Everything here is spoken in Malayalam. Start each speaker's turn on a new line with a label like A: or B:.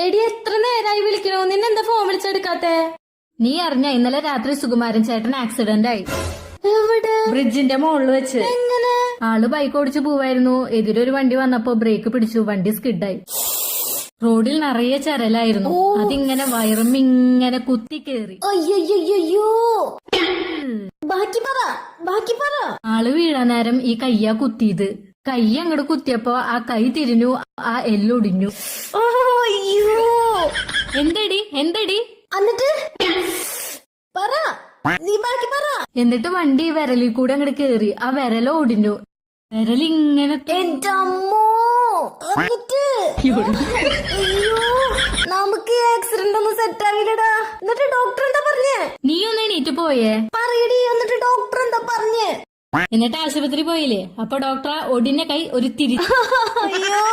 A: എടി എത്ര നേരായി വിളിക്കണോ, നിന്നെന്താ ഫോൺ വിളിച്ചെടുക്കാത്തെ?
B: നീ അറിഞ്ഞ ഇന്നലെ രാത്രി സുകുമാരൻ ചേട്ടൻ ആക്സിഡന്റ് ആയി.
A: എവിടെ?
B: ബ്രിഡ്ജിന്റെ മുകളിൽ വെച്ച്.
A: എങ്ങനെ?
B: ആള് ബൈക്ക് ഓടിച്ചു പോവായിരുന്നു. എതിരൊരു വണ്ടി വന്നപ്പോ ബ്രേക്ക് പിടിച്ചു, വണ്ടി സ്കിഡായി. റോഡിൽ നിറയെ ചരലായിരുന്നു. അതിങ്ങനെ വയറുമിങ്ങനെ കുത്തി കേറി.
A: അയ്യോ, ബാക്കി പറ.
B: ആള് വീഴാൻ നേരം ഈ കയ്യാ കുത്തിയത്. കൈ അങ്ങോട്ട് കുത്തിയപ്പോ ആ കൈ തിരിഞ്ഞു, ആ എല്ലൊടിഞ്ഞു.
A: അയ്യോ,
B: എന്തടി
A: എന്നിട്ട് പറ, നീ ബാക്കി പറ.
B: എന്നിട്ട് വണ്ടി വിരലിൽ കൂടെ അങ്ങോട്ട് കേറി, ആ വിരല ഒടിഞ്ഞു. വിരലിങ്ങനെ
A: എന്റെ അമ്മോ. എന്നിട്ട് അയ്യോ, നമുക്ക് ആക്സിഡന്റ് ഒന്നും സെറ്റ് ആവില്ലടാ. എന്നിട്ട് ഡോക്ടർ എന്താ പറഞ്ഞേ?
B: നീ ഒന്ന് എണീറ്റ് പോയേ?
A: പറയടി, എന്നിട്ട് ഡോക്ടർ എന്താ പറഞ്ഞേ?
B: എന്നിട്ട് ആശുപത്രി പോയില്ലേ? അപ്പൊ ഡോക്ടർ ഒടിഞ്ഞ കൈ ഒരു തിരി.
A: അയ്യോ